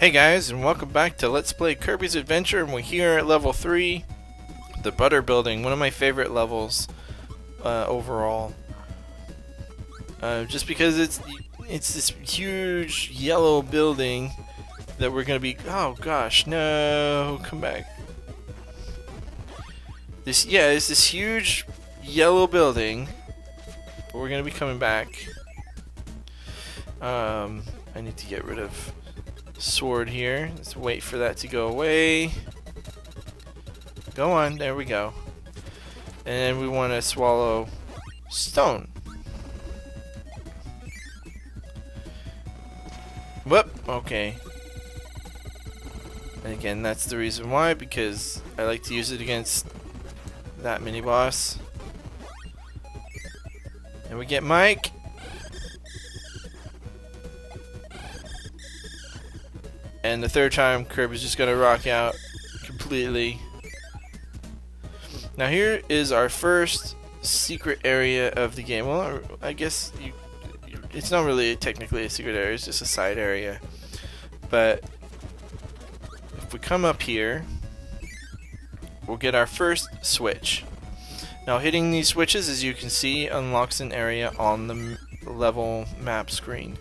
Hey guys, and welcome back to Let's Play Kirby's Adventure, and we're here at level 3, the Butter Building, one of my favorite levels overall. Just because it's this huge yellow building that we're gonna be. Oh gosh, no! Come back. It's this huge yellow building, but we're gonna be coming back. I need to get rid of sword here. Let's wait for that to go away. Go on, there we go. And then we want to swallow stone. Whoop, okay. And again, that's the reason why, because I like to use it against that mini boss. And we get Mike. And the third time, Kirby's just gonna rock out completely. Now here is our first secret area of the game. Well, I guess it's not really technically a secret area, it's just a side area. But if we come up here, we'll get our first switch. Now hitting these switches, as you can see, unlocks an area on the level map screen.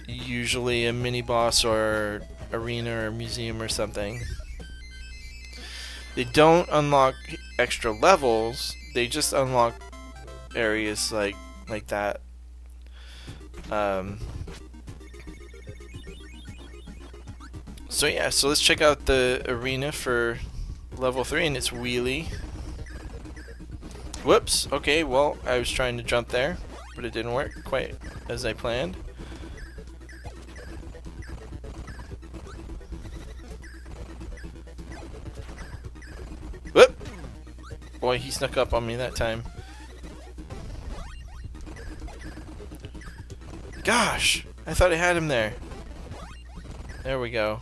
Usually a mini boss or arena or museum or something. They don't unlock extra levels, they just unlock areas like that. So yeah, so let's check out the arena for level 3, and it's wheelie. Whoops, okay, well, I was trying to jump there, but it didn't work quite as I planned. Whoop! Boy, he snuck up on me that time. Gosh! I thought I had him there. There we go.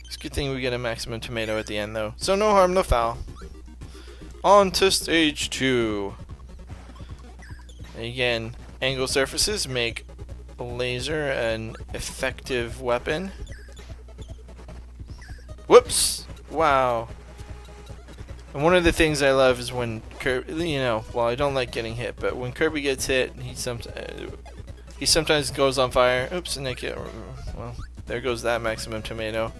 It's a good thing we get a maximum tomato at the end, though. So no harm, no foul. On to stage 2. And again, angle surfaces make a laser an effective weapon. Whoops! Wow. And one of the things I love is when Kirby, well, I don't like getting hit, but when Kirby gets hit, he sometimes goes on fire. Oops, and well, there goes that maximum tomato.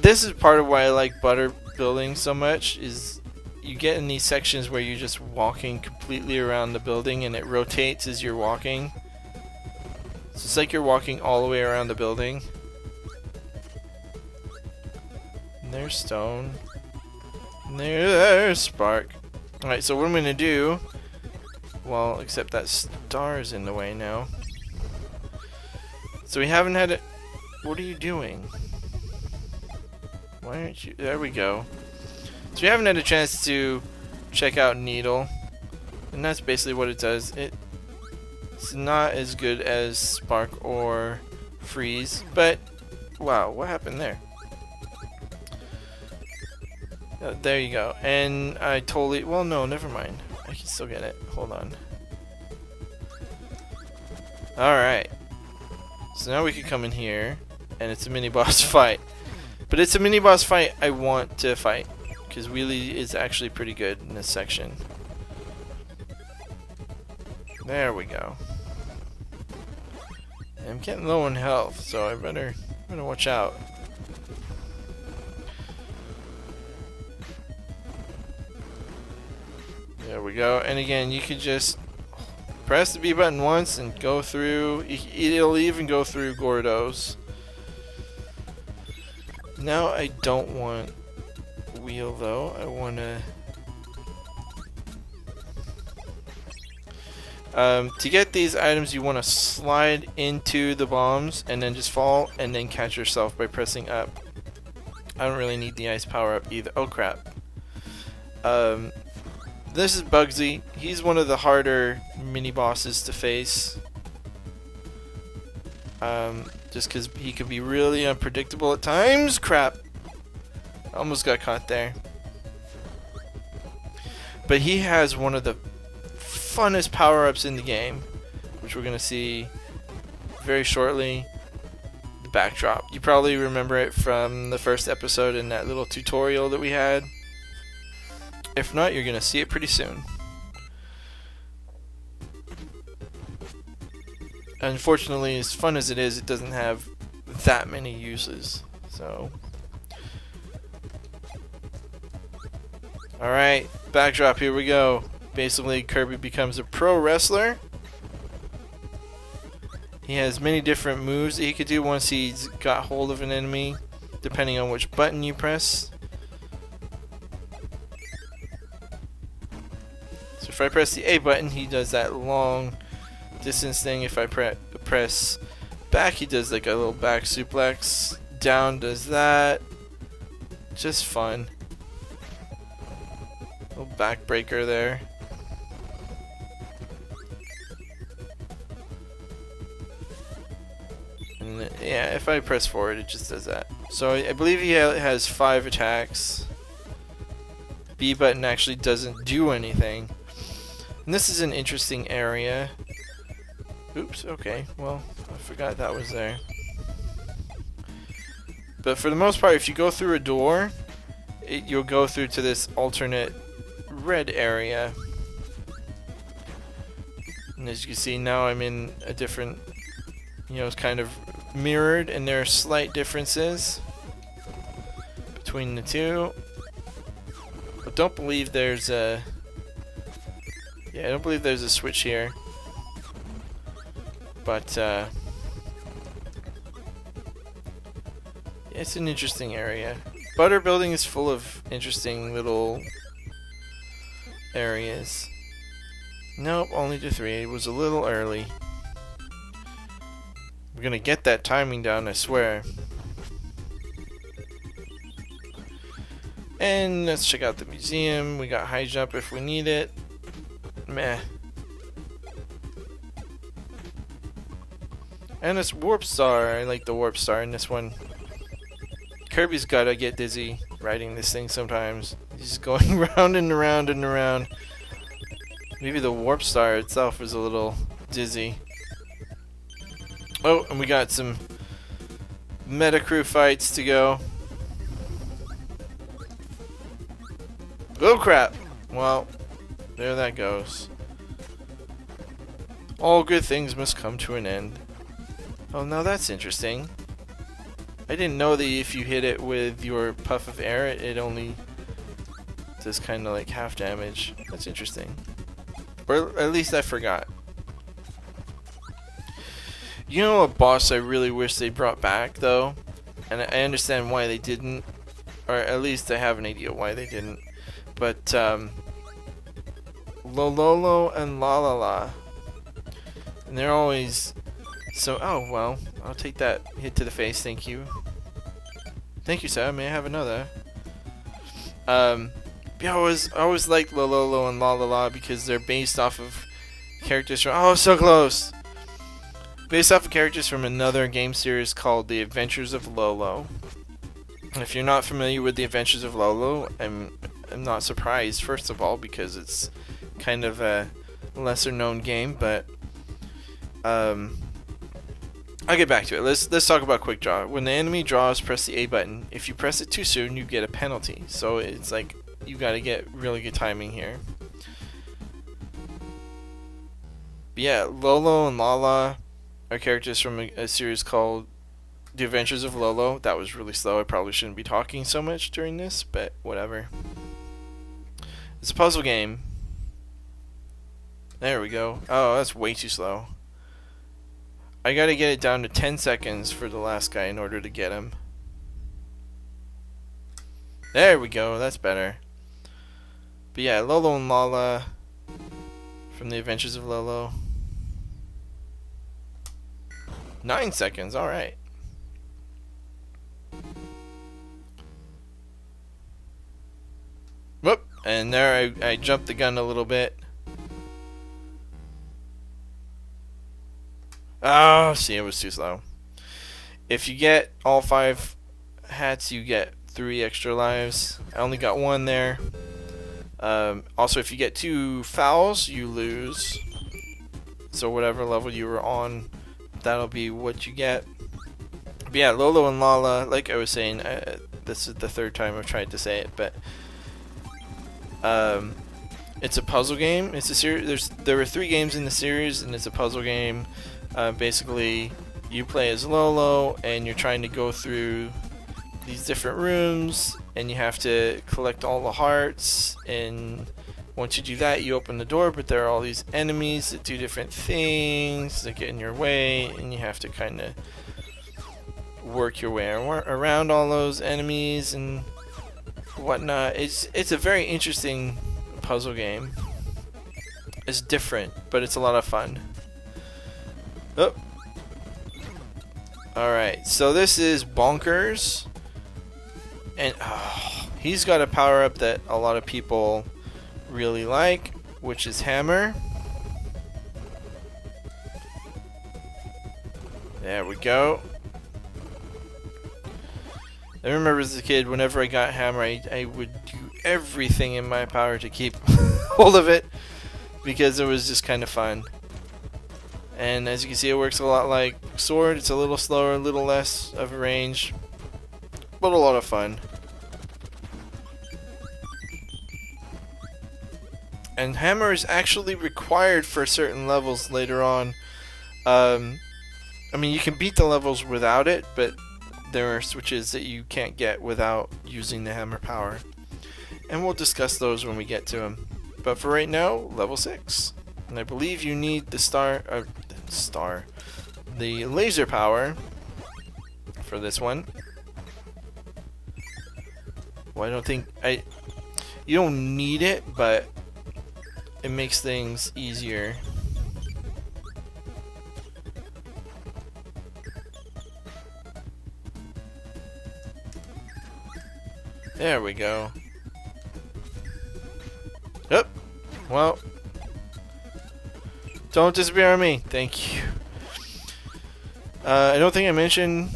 This is part of why I like butter building so much, is you get in these sections where you're just walking completely around the building and it rotates as you're walking. So it's like you're walking all the way around the building. There's stone. There's spark. Alright, so what I'm going to do... Well, except that star's in the way now. So we haven't had it... What are you doing? Why aren't you... There we go. So we haven't had a chance to check out Needle. And that's basically what it does. It's not as good as Spark or Freeze. But, wow, what happened there? There you go. And I totally... Well, no, never mind. I can still get it. Hold on. Alright. So now we can come in here, and it's a mini-boss fight. But it's a mini-boss fight I want to fight, because wheelie is actually pretty good in this section. There we go. I'm getting low on health, so I better watch out. There we go, and again, you can just press the B button once and go through. It'll even go through Gordos. Now I don't want wheel though. I want to get these items, you want to slide into the bombs and then just fall and then catch yourself by pressing up. I don't really need the ice power up either. Oh crap. This is Bugsy. He's one of the harder mini bosses to face. Just because he can be really unpredictable at times. Crap. Almost got caught there. But he has one of the funnest power-ups in the game, which we're going to see very shortly. The backdrop. You probably remember it from the first episode in that little tutorial that we had. If not, you're going to see it pretty soon. Unfortunately, as fun as it is, it doesn't have that many uses. So, alright, backdrop, here we go. Basically, Kirby becomes a pro wrestler. He has many different moves that he could do once he's got hold of an enemy, depending on which button you press. So if I press the A button, he does that long distance thing. If I press back, he does like a little back suplex. Down does that. Just fun. Little back breaker there. And yeah, if I press forward, it just does that. So I believe he has 5 attacks. B button actually doesn't do anything. And this is an interesting area. Oops, okay, well, I forgot that was there. But for the most part, if you go through a door, you'll go through to this alternate red area. And as you can see, now I'm in a different, you know, it's kind of mirrored, and there are slight differences between the two. I don't believe there's a... Yeah, I don't believe there's a switch here. But, it's an interesting area. Butter Building is full of interesting little areas. Nope, only to 3. It was a little early. We're gonna get that timing down, I swear. And let's check out the museum. We got high jump if we need it. Meh. And this warp star. I like the warp star in this one. Kirby's gotta get dizzy riding this thing sometimes. He's just going round and around and around. Maybe the warp star itself is a little dizzy. Oh, and we got some meta crew fights to go. Oh crap! Well, there that goes. All good things must come to an end. Oh, now that's interesting. I didn't know that if you hit it with your puff of air, it only does kind of like half damage. That's interesting. Or at least I forgot. You know a boss I really wish they brought back, though? And I understand why they didn't. Or at least I have an idea why they didn't. But, Lololo and Lalala. And they're always... So, oh, well, I'll take that hit to the face, thank you. Thank you, sir. May I have another? Yeah, I always liked Lololo and Lalala because they're based off of characters from... Oh, so close! Based off of characters from another game series called The Adventures of Lolo. And if you're not familiar with The Adventures of Lolo, I'm not surprised, first of all, because it's kind of a lesser known game, but... I'll get back to it. Let's talk about quick draw. When the enemy draws, press the A button. If you press it too soon, you get a penalty. So it's like you got to get really good timing here. But yeah, Lolo and Lala are characters from a series called The Adventures of Lolo. That was really slow. I probably shouldn't be talking so much during this, but whatever. It's a puzzle game. There we go. Oh, that's way too slow. I gotta get it down to 10 seconds for the last guy in order to get him. There we go, that's better. But yeah, Lolo and Lala from The Adventures of Lolo. 9 seconds, alright. Whoop, and there I jumped the gun a little bit. Oh, see, it was too slow. If you get all 5 hats, you get 3 extra lives. I only got 1 there. Also, if you get 2 fouls, you lose. So whatever level you were on, that'll be what you get. But yeah, Lolo and Lala, like I was saying, this is the 3rd time I've tried to say it, but it's a puzzle game. It's a series. There were 3 games in the series, and it's a puzzle game. Basically, you play as Lolo, and you're trying to go through these different rooms, and you have to collect all the hearts. And once you do that, you open the door, but there are all these enemies that do different things that get in your way, and you have to kind of work your way around all those enemies and whatnot. It's a very interesting puzzle game. It's different, but it's a lot of fun. Oh. Alright, so this is Bonkers. And he's got a power up that a lot of people really like, which is Hammer. There we go. I remember as a kid, whenever I got Hammer, I would do everything in my power to keep hold of it, because it was just kind of fun. And as you can see, it works a lot like Sword. It's a little slower, a little less of a range, but a lot of fun. And Hammer is actually required for certain levels later on. I mean, you can beat the levels without it, but there are switches that you can't get without using the Hammer power. And we'll discuss those when we get to them. But for right now, level 6. And I believe you need the the laser power for this one. Well, I don't think you don't need it, but it makes things easier. There we go. Yep. Well, don't disappear on me. Thank you. I don't think I mentioned,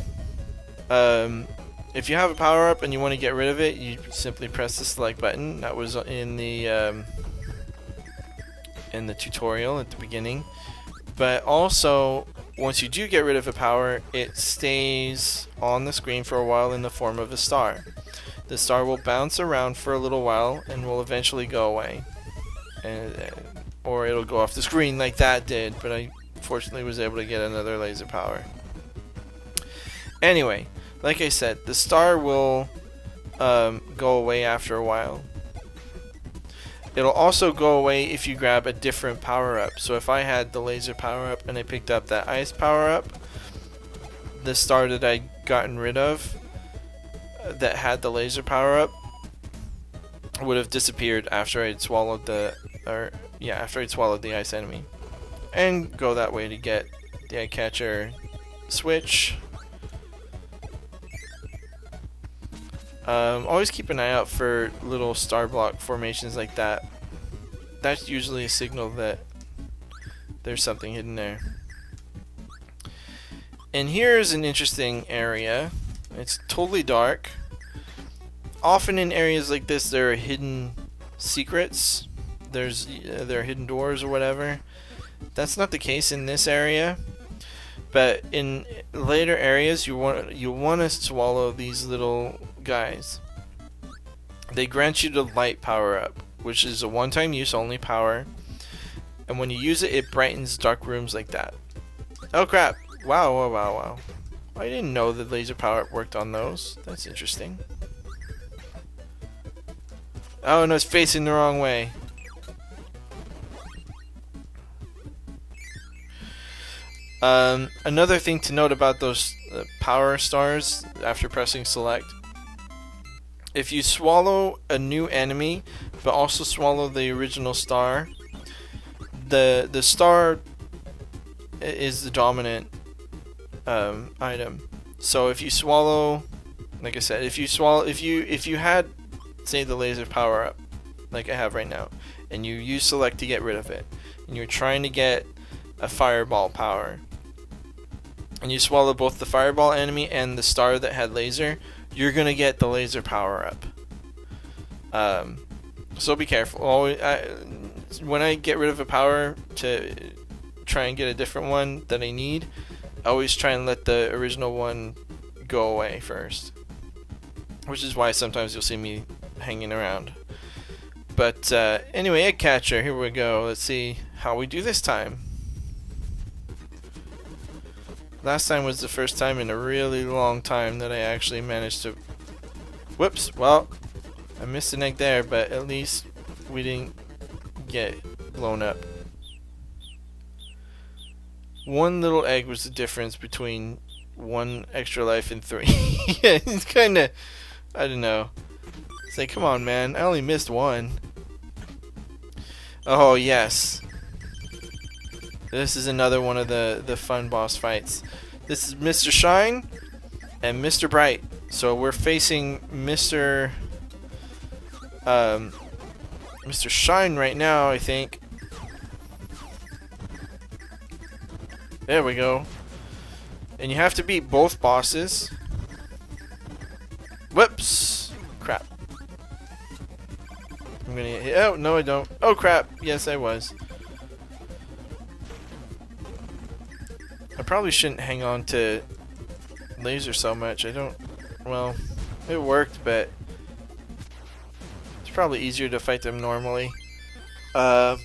if you have a power up and you want to get rid of it, you simply press the select button. That was in the tutorial at the beginning. But also, once you do get rid of a power, it stays on the screen for a while in the form of a star. The star will bounce around for a little while and will eventually go away. Or it'll go off the screen like that did, but I fortunately was able to get another laser power. Anyway, like I said, the star will go away after a while. It'll also go away if you grab a different power up. So if I had the laser power up and I picked up that ice power up, the star that I'd gotten rid of that had the laser power up would have disappeared after I'd swallowed the ice enemy. And go that way to get the eye catcher switch. Always keep an eye out for little star block formations like that. That's usually a signal that there's something hidden there. And here's an interesting area. It's totally dark. Often in areas like this there are hidden secrets. There are hidden doors or whatever. That's not the case in this area. But in later areas you want to swallow these little guys. They grant you the light power up, which is a one-time use only power, and when you use it, it brightens dark rooms like that. Oh crap! Wow! I didn't know the laser power up worked on those. That's interesting. Oh no, it's facing the wrong way. Another thing to note about those power stars after pressing select: if you swallow a new enemy but also swallow the original star, the star is the dominant item. So if you swallow, like I said, if you had, say, the laser power up like I have right now, and you use select to get rid of it, and you're trying to get a fireball power, and you swallow both the fireball enemy and the star that had laser, you're gonna get the laser power up. So be careful. Always, when I get rid of a power to try and get a different one that I need, I always try and let the original one go away first. Which is why sometimes you'll see me hanging around. But anyway, egg catcher, here we go. Let's see how we do this time. Last time was the first time in a really long time that I actually managed to... Whoops, well, I missed an egg there, but at least we didn't get blown up. One little egg was the difference between 1 extra life and 3. Yeah, it's kinda... I don't know. It's like, come on, man, I only missed 1. Oh, yes. This is another one of the fun boss fights. This is Mr. Shine and Mr. Bright. So we're facing Mr. Shine right now, I think. There we go. And you have to beat both bosses. Whoops! Crap. I'm gonna get hit. Oh, no I don't. Oh crap, yes I was. I probably shouldn't hang on to laser so much. I don't... Well, it worked, but it's probably easier to fight them normally. But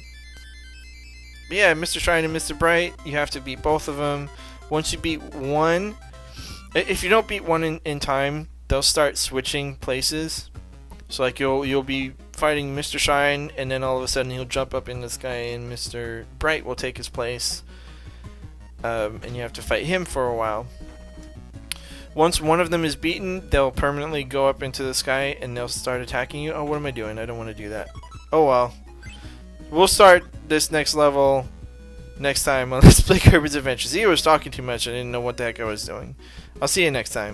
yeah, Mr. Shine and Mr. Bright, you have to beat both of them. Once you beat one, if you don't beat one in time, they'll start switching places. So like you'll be fighting Mr. Shine, and then all of a sudden he'll jump up in the sky, and Mr. Bright will take his place. And you have to fight him for a while. Once one of them is beaten, they'll permanently go up into the sky and they'll start attacking you. Oh, what am I doing? I don't want to do that. Oh well. We'll start this next level next time on Let's Play Kirby's Adventure. See, I was talking too much. I didn't know what the heck I was doing. I'll see you next time.